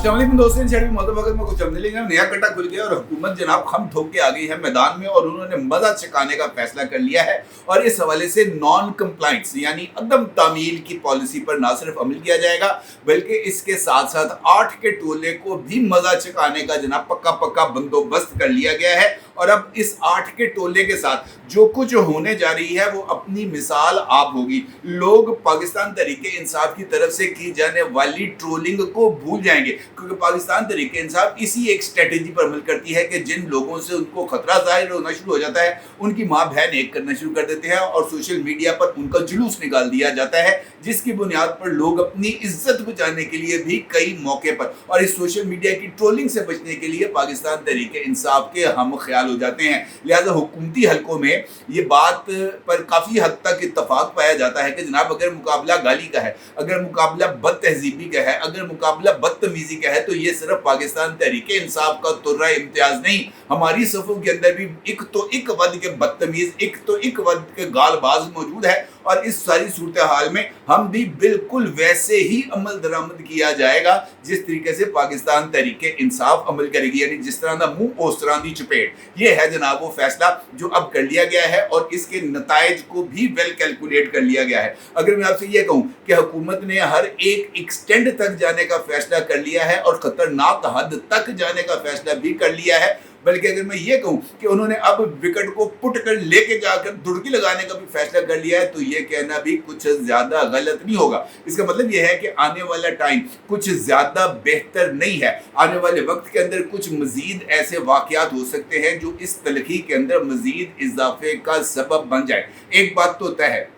अस्सलामुअलैकुम दोस्तों, मतलब वक्त में कुछ हमने लेंगे नया कट्टा खुल गया और हुकूमत जनाब खम ठोक के आ गई है मैदान में और उन्होंने मजा चकाने का फैसला कर लिया है। और इस हवाले से नॉन कंप्लाइंस यानी अदम तामील की पॉलिसी पर ना सिर्फ अमल किया जाएगा बल्कि इसके साथ साथ 8 के टोले को भी मजा चकाने का जनाब पक्का पक्का बंदोबस्त कर लिया गया है। और अब इस 8 के टोले के साथ जो कुछ होने जा रही है वो अपनी मिसाल आप होगी। लोग पाकिस्तान तरीके इंसाफ की तरफ से की जाने वाली ट्रोलिंग को भूल जाएंगे, क्योंकि पाकिस्तान तरीके इंसाफ इसी एक स्ट्रेटेजी पर अमल करती है कि जिन लोगों से उनको खतरा जाहिर होना शुरू हो जाता है उनकी माँ बहन एक करना शुरू कर देते हैं और सोशल मीडिया पर उनका जुलूस निकाल दिया जाता है, जिसकी बुनियाद पर लोग अपनी इज्जत बचाने के लिए भी कई मौके पर और इस सोशल मीडिया की ट्रोलिंग से बचने के लिए पाकिस्तान तरीके इंसाफ के हम ख्याल हो जाते हैं। लिहाजा हुकूमती हलकों में ये बात पर काफ़ी हद तक इत्तफाक पाया जाता है कि जनाब अगर मुकाबला गाली का है, अगर मुकाबला बद तहजीबी का है, अगर मुकाबला बदतमीजी का है तो ये सिर्फ पाकिस्तान तहरीके इंसाफ का तुर्रा इम्तियाज नहीं, हमारी सफ़ों के अंदर भी एक तो एक वद के बदतमीज, एक तो एक वद के गालबाज मौजूद है। और इस सारी सूरत हाल में हम भी बिल्कुल वैसे ही अमल दरामद किया जाएगा जिस तरीके से पाकिस्तान तहरीके इंसाफ अमल करेगी, यानी जिस तरह का मुंह उस तरह की चपेट। ये है जनाब वो फैसला जो अब कर लिया गया है और इसके नताइज को भी वेल कैलकुलेट कर लिया गया है। अगर मैं आपसे ये कहूँ कि हुकूमत ने हर एक एक्सटेंड तक जाने का फैसला कर लिया है और खतरनाक हद तक जाने का फैसला भी कर लिया है, बल्कि अगर मैं ये कहूं कि उन्होंने अब विकेट को पुट कर लेके जाकर दुड़की लगाने का भी फैसला कर लिया है तो ये कहना भी कुछ ज्यादा गलत नहीं होगा। इसका मतलब ये है कि आने वाला टाइम कुछ ज्यादा बेहतर नहीं है। आने वाले वक्त के अंदर कुछ मजीद ऐसे वाकयात हो सकते हैं जो इस तलखी के अंदर मजीद इजाफे का सबब बन जाए। एक बात तो तय है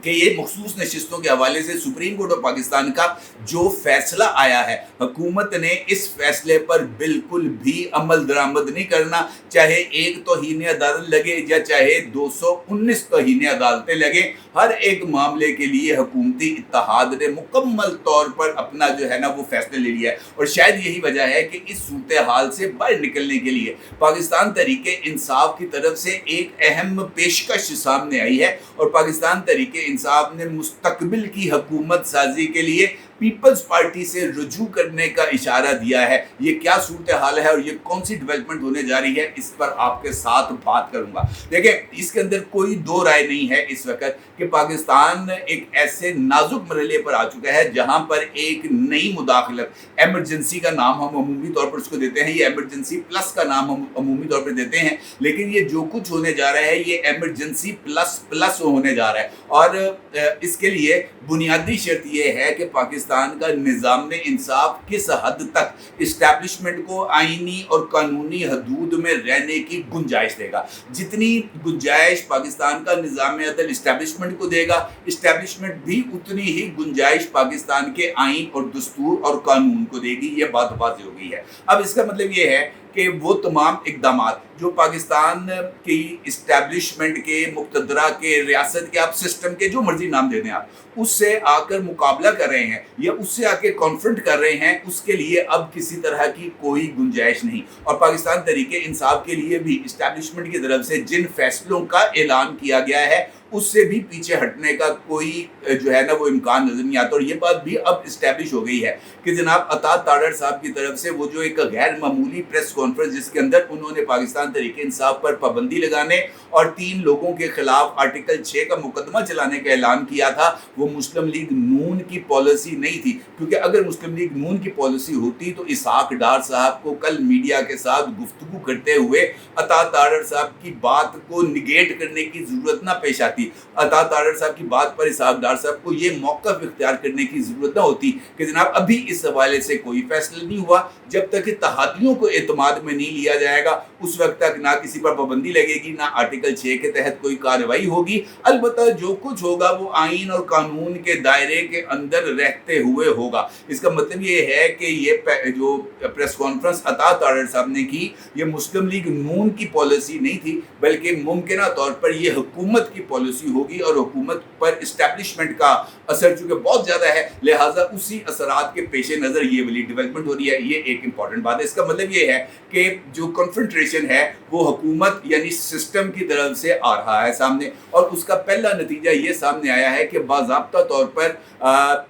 कि ये मखसूस नशिस्तों के हवाले से सुप्रीम कोर्ट ऑफ पाकिस्तान का जो फैसला आया है, हुकूमत ने इस फैसले पर बिल्कुल भी अमल दरामद नहीं करना, चाहे एक तौहीन अदालत लगे या चाहे 219 तौहीन अदालतें लगे। हर एक मामले के लिए हुकूमती इत्तेहाद ने मुकम्मल तौर पर अपना जो है ना वो फैसला ले लिया है। और शायद यही वजह है कि इस सूरत हाल से बाहर निकलने के लिए पाकिस्तान तहरीके इंसाफ की तरफ से एक अहम पेशकश सामने आई है और पाकिस्तान तहरीके इंसाफ ने मुस्तकबिल की हुकूमत साजी के लिए पीपल्स पार्टी से रुजू करने का इशारा दिया है। ये क्या सूरत हाल है और ये कौन सी डेवलपमेंट होने जा रही है, इस पर आपके साथ बात करूंगा। देखिए, इसके अंदर कोई दो राय नहीं है इस वक्त कि पाकिस्तान एक ऐसे नाजुक मरहले पर आ चुका है जहां पर एक नई मुदाखलत, एमरजेंसी का नाम हम अमूमी तौर पर उसको देते हैं, ये एमरजेंसी प्लस का नाम हम अमूमी तौर पर देते हैं, लेकिन ये जो कुछ होने जा रहा है ये एमरजेंसी प्लस प्लस होने जा रहा है। और इसके लिए बुनियादी शर्त ये है कि पाकिस्तान का निज़ाम इंसाफ किस हद तक इस्टेब्लिशमेंट को आईनी और कानूनी हदूद में रहने की गुंजाइश देगा। जितनी गुंजाइश पाकिस्तान का निज़ाम अदल इस्टेब्लिशमेंट को देगा, इस्टेब्लिशमेंट भी उतनी ही गुंजाइश पाकिस्तान के आइन और दस्तूर और कानून को देगी। ये बात वाज़ेह हो गई है। अब इसका मतलब ये है कि वो तमाम इक़दामात जो पाकिस्तान की इस्टेब्लिशमेंट के, मुक़तदरा के, रियासत के, आप सिस्टम के जो मर्जी नाम दे दें आप, उससे आकर मुकाबला कर रहे हैं या उससे आके कॉन्फ्रंट कर रहे हैं, उसके लिए अब किसी तरह की कोई गुंजाइश नहीं। और पाकिस्तान तहरीके इंसाफ के लिए भी इस्टेब्लिशमेंट की तरफ से जिन फैसलों का ऐलान किया गया है उससे भी पीछे हटने का कोई जो है ना वो इम्कान नजर नहीं आता। और ये बात भी अब इस्टेब्लिश हो गई है कि जनाब अता तारड़ साहब की तरफ से वो जो एक गैर मामूली प्रेस कॉन्फ्रेंस जिसके अंदर उन्होंने पाकिस्तान तहरीके इंसाफ पर पाबंदी लगाने और 3 लोगों के खिलाफ आर्टिकल 6 का मुकदमा चलाने का ऐलान किया था, वो मुस्लिम लीग नून की पॉलिसी नहीं थी। क्योंकि अगर मुस्लिम लीग नून की पॉलिसी होती तो इसहाक डार साहब को कल मीडिया के साथ गुफ्तगू करते हुए अता तारड़ साहब की बात को निगेट करने की जरूरत ना पेश आती। अता तारड़ साहब की बात पर इसहाक डार साहब को ये मौक़िफ़ इख्तियार करने की जरूरत ना होती कि जनाब अभी इस हवाले से कोई फैसला नहीं हुआ, जब तक कि तहादियों को एतमाद में नहीं लिया जाएगा उस वक्त तक ना किसी पर पाबंदी लगेगी, ना आर्टिकल 6 के तहत कोई कार्रवाई होगी। अलबत्ता जो कुछ होगा वो आइन और कानून के दायरे के अंदर रहते हुए होगा। इसका मतलब ये है कि ये जो प्रेस कॉन्फ्रेंस अता तारड़ साहब ने की ये मुस्लिम लीग नून की पॉलिसी नहीं थी, बल्कि मुमकिन तौर पर यह हुकूमत की पॉलिसी पॉलिसी होगी और हुकूमत पर इस्टेब्लिशमेंट का असर चूँकि बहुत ज़्यादा है, लिहाजा उसी असरात के पेश नज़र ये वाली डेवलपमेंट हो रही है। ये एक इंपॉर्टेंट बात है। इसका मतलब ये है कि जो कॉन्फ्रंट्रेशन है वो हुकूमत यानी सिस्टम की तरफ से आ रहा है सामने, और उसका पहला नतीजा ये सामने आया है कि बाज़ाब्ता तौर पर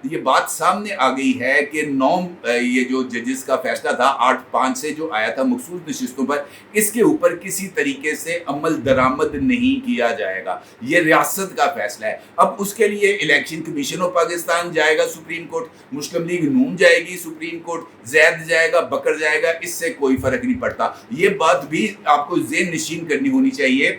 ये बात सामने आ गई है कि ये जो जजेस का फैसला था 8-5 से जो आया था मखसूस नशिस्तों पर, इसके ऊपर किसी तरीके से अमल दरामद नहीं किया जाएगा। ये रियासत का फैसला है। अब उसके लिए इलेक्शन कमीशन ऑफ पाकिस्तान जाएगा सुप्रीम कोर्ट, मुस्लिम लीग नून जाएगी सुप्रीम कोर्ट, जैद जाएगा, बकर जाएगा, इससे कोई फर्क नहीं पड़ता। ये बात भी आपको ज़हन नशीन करनी होनी चाहिए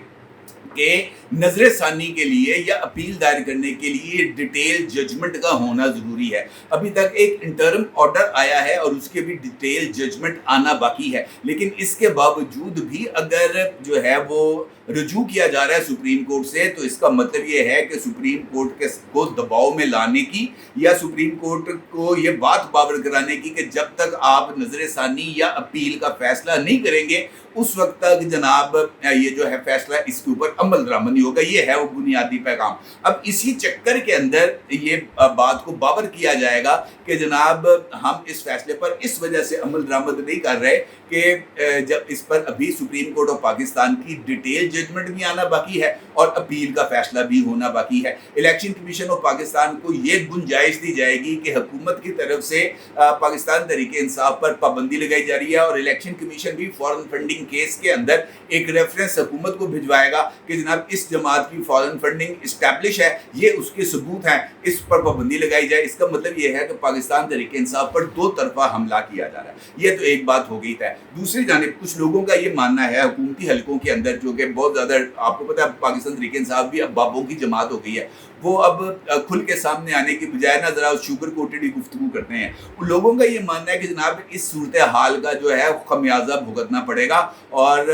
कि नजर सानी के लिए या अपील दायर करने के लिए डिटेल जजमेंट का होना ज़रूरी है। अभी तक एक इंटरम ऑर्डर आया है और उसके भी डिटेल जजमेंट आना बाकी है, लेकिन इसके बावजूद भी अगर जो है वो रजू किया जा रहा है सुप्रीम कोर्ट से, तो इसका मतलब ये है कि सुप्रीम कोर्ट को दबाव में लाने की या सुप्रीम कोर्ट को ये बात बावर कराने की कि जब तक आप नजर सानी या अपील का फैसला नहीं करेंगे उस वक्त तक जनाब ये जो है फैसला इसके ऊपर अमल दरामद नहीं होगा। ये है वो बुनियादी पैगाम। अब इसी चक्कर के अंदर ये बात को बावर किया जाएगा कि जनाब हम इस फैसले पर इस वजह से अमल दरामद नहीं कर रहे कि जब इस पर अभी सुप्रीम कोर्ट ऑफ पाकिस्तान की डिटेल जजमेंट भी आना बाकी है और अपील का फैसला भी होना बाकी है। इलेक्शन कमीशन ऑफ पाकिस्तान को ये गुंजाइश दी जाएगी कि हुकूमत की तरफ से पाकिस्तान तहरीक इंसाफ पर पाबंदी लगाई जा रही है, और इलेक्शन कमीशन भी फॉरेन फंडिंग केस के अंदर एक रेफरेंस हुकूमत को भिजवाएगा कि जनाब इस जमात की फॉरेन फंडिंग इस्टेब्लिश है, ये उसके सबूत हैं, इस पर पाबंदी लगाई जाए। इसका मतलब ये है कि पाकिस्तान तहरीक इंसाफ पर दो तरफा हमला किया जा रहा है। ये तो एक बात हो गई है। दूसरी जानिब कुछ लोगों का ये मानना है हुकूमती हलकों के अंदर, जो कि बहुत ज़्यादा आपको पता है पाकिस्तान तहरीक इंसाफ भी अब बाबों की जमात हो गई है, वो अब खुल के सामने आने की बजाय ना ज़रा शुगर कोटेड ही गुफ्तगू करते हैं। उन लोगों का ये मानना है कि जनाब इस सूरत हाल का जो है खमियाजा भुगतना पड़ेगा और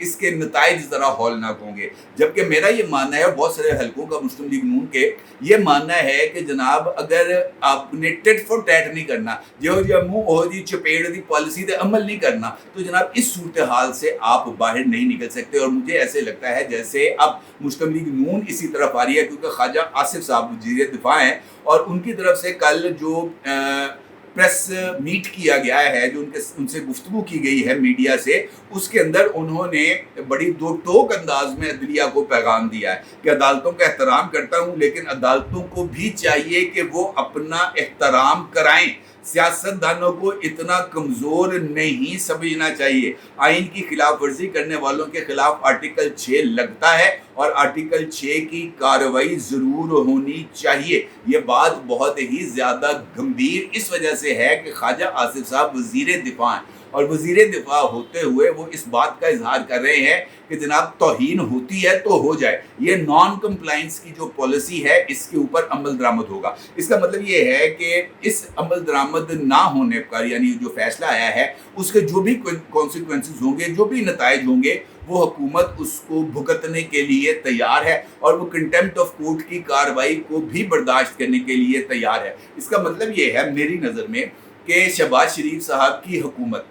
इसके नताइज ज़रा हौलनाक होंगे। जबकि मेरा ये मानना है, बहुत सारे हलकों का मुस्लिम लीग नून के ये मानना है कि जनाब अगर आपने टिट फॉर टैट नहीं करना, जो जी मुँह हो जी चपेड़ दी पॉलिसी पे अमल नहीं करना, तो जनाब इस सूरत हाल से आप बाहर नहीं निकल सकते। और मुझे ऐसे लगता है जैसे अब मुस्लिम लीग नून इसी तरफ आ रही है, क्योंकि ख्वाजा आसिफ साहब वज़ीर दिफा हैं और उनकी तरफ से कल जो प्रेस मीट किया गया है, जो उनसे गुफ्तगू की गई है मीडिया से, उसके अंदर उन्होंने बड़ी दो टोक अंदाज में अदलिया को पैगाम दिया है कि अदालतों का एहतराम करता हूँ, लेकिन अदालतों को भी चाहिए कि वो अपना एहतराम कराएं। सियासतदानों को इतना कमज़ोर नहीं समझना चाहिए। आइन की खिलाफ वर्जी करने वालों के खिलाफ आर्टिकल 6 लगता है और आर्टिकल 6 की कार्रवाई ज़रूर होनी चाहिए। ये बात बहुत ही ज़्यादा गंभीर इस वजह से है कि ख्वाजा आसिफ साहब वज़ीर दिफा हैं और वज़ीर दिफा होते हुए वो इस बात का इजहार कर रहे हैं कि जनाब तौहीन होती है तो हो जाए, ये नॉन कंप्लाइंस की जो पॉलिसी है इसके ऊपर अमल दरामद होगा। इसका मतलब ये है कि इस अमल दरामद ना होने पर, यानी जो फैसला आया है उसके जो भी कॉन्सिक्वेंसेस होंगे, जो भी नताइज होंगे, वो हुकूमत उसको भुगतने के लिए तैयार है और वो कंटेम्प्ट ऑफ कोर्ट की कार्रवाई को भी बर्दाश्त करने के लिए तैयार है। इसका मतलब ये है मेरी नज़र में कि शहबाज शरीफ साहब की हुकूमत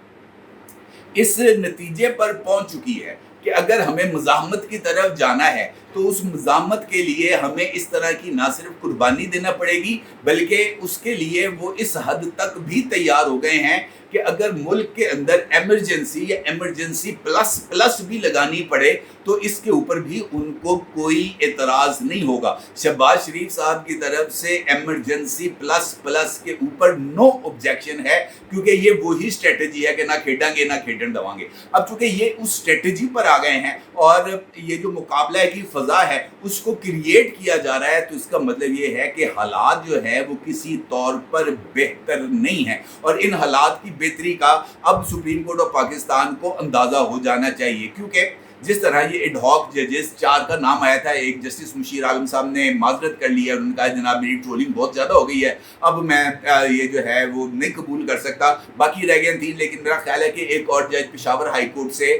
इस नतीजे पर पहुंच चुकी है कि अगर हमें मज़ाहमत की तरफ जाना है तो उस मज़ाहमत के लिए हमें इस तरह की ना सिर्फ कुर्बानी देना पड़ेगी, बल्कि उसके लिए वो इस हद तक भी तैयार हो गए हैं कि अगर मुल्क के अंदर एमरजेंसी या एमरजेंसी प्लस प्लस भी लगानी पड़े तो इसके ऊपर भी उनको कोई एतराज़ नहीं होगा। शहबाज शरीफ साहब की तरफ से एमरजेंसी प्लस प्लस के ऊपर नो ऑब्जेक्शन है, क्योंकि ये वही स्ट्रेटजी है कि ना खेडेंगे ना खेडन दवांगे। अब चूँकि ये उस स्ट्रेटजी पर आ गए हैं और ये जो मुकाबला की फ़ज़ा है उसको क्रिएट किया जा रहा है, तो इसका मतलब ये है कि हालात जो है वो किसी तौर पर बेहतर नहीं है और इन हालात की बेहतरी का अब सुप्रीम कोर्ट ऑफ पाकिस्तान को अंदाज़ा हो जाना चाहिए। क्योंकि जिस तरह ये एडहॉक जजेस 4 का नाम आया था, एक जस्टिस मुशीर आलम साहब ने माजरत कर लिया, उन्होंने कहा जनाब मेरी ट्रोलिंग बहुत ज़्यादा हो गई है, अब मैं ये जो है वो नहीं कबूल कर सकता, बाकी रह गए 3। लेकिन मेरा ख्याल है कि एक और जज पेशावर हाई कोर्ट से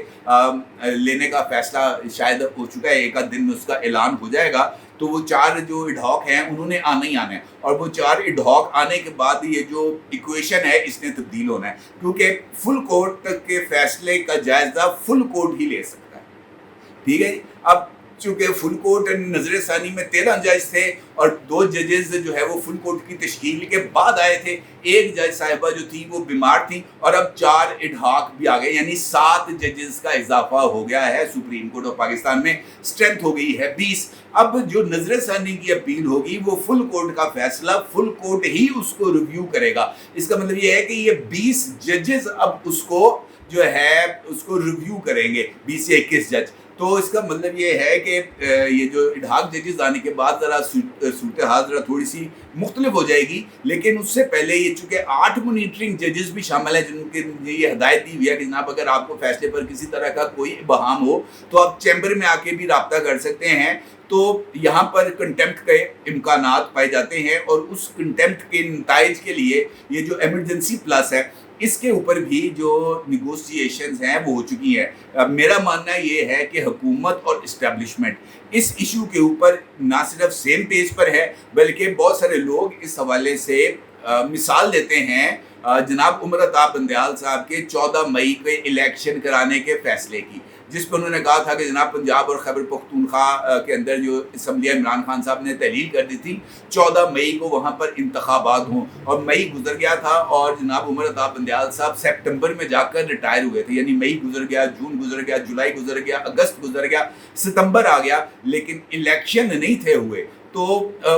लेने का फैसला शायद हो चुका है, एक आध दिन में उसका ऐलान हो जाएगा। तो वो 4 जो एडहॉक हैं उन्होंने आना ही आना है और वो 4 एडहॉक आने के बाद ये जो इक्वेशन है इसने तब्दील होना है, क्योंकि फुल कोर्ट तक के फैसले का जायज़ा फुल कोर्ट ही ले सकता है। ठीक है जी। अब चूँकि फुल कोर्ट नजर ثانی में 13 जज थे और 2 जजेस जो है वो फुल कोर्ट की तश्कील के बाद आए थे, एक जज साहिबा जो थी वो बीमार थी और अब 4 इडहाक भी आ गए, यानी 7 जजेस का इजाफा हो गया है। सुप्रीम कोर्ट ऑफ पाकिस्तान में स्ट्रेंथ हो गई है 20। अब जो नजर ثانی की अपील होगी वो फुल कोर्ट का फैसला फुल कोर्ट ही उसको रिव्यू करेगा। इसका मतलब ये है कि ये 20 जजेस अब उसको जो है उसको रिव्यू करेंगे, 20 से 21 जज। तो इसका मतलब ये है कि ये जो इडहाक जजेस आने के बाद ज़रा सूरत हाल ज़रा थोड़ी सी मुख्तलिफ हो जाएगी, लेकिन उससे पहले ये चूँकि 8 मॉनिटरिंग जजेस भी शामिल हैं जिनके ये हदायत दी हुई है कि जनाब अगर आपको फैसले पर किसी तरह का कोई बहाम हो तो आप चैम्बर में आके भी रब्ता कर सकते हैं। तो यहाँ पर कंटेम्प्ट के इम्कानात पाए जाते हैं और उस कंटेम्प्ट के नताइज के लिए ये जो एमरजेंसी प्लस है इसके ऊपर भी जो निगोशिएशंस हैं वो हो चुकी हैं। मेरा मानना ये है कि हुकूमत और इस्टेब्लिशमेंट इस इशू के ऊपर ना सिर्फ सेम पेज पर है बल्कि बहुत सारे लोग इस हवाले से मिसाल देते हैं जनाब उमर अताब बंदयाल साहब के 14 मई के इलेक्शन कराने के फैसले की, जिस पर उन्होंने कहा था कि जनाब पंजाब और खैबर पख्तूनख्वा के अंदर जो असम्बलिया इमरान खान साहब ने तहलील कर दी थी 14 मई को वहाँ पर इंतखाबात हों, और मई गुजर गया था और जनाब उमर अताब बंदयाल साहब सितंबर में जाकर रिटायर हुए थे, यानी मई गुजर गया, जून गुजर गया, जुलाई गुजर गया, अगस्त गुजर गया, सितंबर आ गया, लेकिन इलेक्शन नहीं थे हुए। तो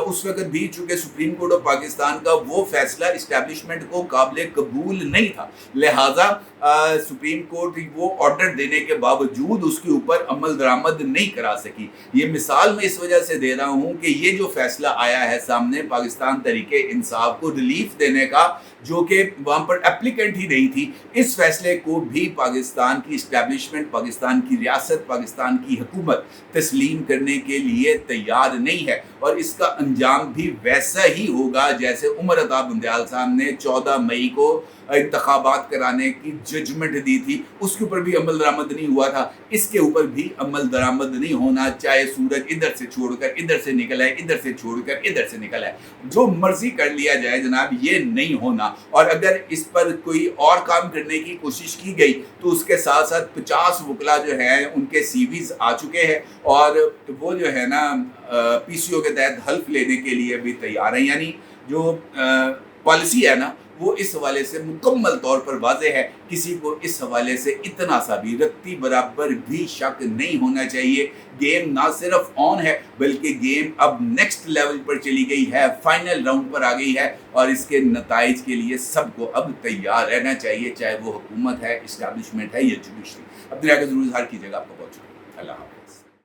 उस वक्त भी चूँकि सुप्रीम कोर्ट ऑफ पाकिस्तान का वो फैसला इस्टेब्लिशमेंट को काबिल कबूल नहीं था, लिहाजा सुप्रीम कोर्ट वो ऑर्डर देने के बावजूद उसके ऊपर अमल दरामद नहीं करा सकी। ये मिसाल मैं इस वजह से दे रहा हूँ कि ये जो फैसला आया है सामने पाकिस्तान तरीके इंसाफ को रिलीफ देने का, जो कि वहाँ पर एप्लीकेंट ही नहीं थी, इस फैसले को भी पाकिस्तान की इस्टेब्लिशमेंट, पाकिस्तान की रियासत, पाकिस्तान की हुकूमत तस्लीम करने के लिए तैयार नहीं है और इसका अंजाम भी वैसा ही होगा जैसे उमर अताब बंदयाल साहब ने 14 मई को इंतखाबात कराने की जजमेंट दी थी, उसके ऊपर भी अमल दरामद नहीं हुआ था, इसके ऊपर भी अमल दरामद नहीं होना, चाहे सूरज इधर से छोड़कर इधर से निकल आए, इधर से छोड़कर इधर से निकल आए, जो मर्जी कर लिया जाए जनाब, ये नहीं होना। और अगर इस पर कोई और काम करने की कोशिश की गई तो उसके साथ साथ 50 वकला जो हैं उनके सीवीज आ चुके हैं और वो जो है ना पीसीओ के तहत हल्फ लेने के लिए भी तैयार हैं, यानी जो पॉलिसी है ना वो इस हवाले से मुकम्मल तौर पर वाज़ेह है। किसी को इस हवाले से इतना सा भी रत्ती बराबर भी शक नहीं होना चाहिए। गेम ना सिर्फ ऑन है बल्कि गेम अब नेक्स्ट लेवल पर चली गई है, फाइनल राउंड पर आ गई है और इसके नताइज के लिए सबको अब तैयार रहना चाहिए, चाहे वो हुकूमत है, इस्टेब्लिशमेंट है या जुडिशरी। अपने आगे ज़रूर इज़हार कीजिएगा। आपका बहुत शुक्रिया। अल्लाह।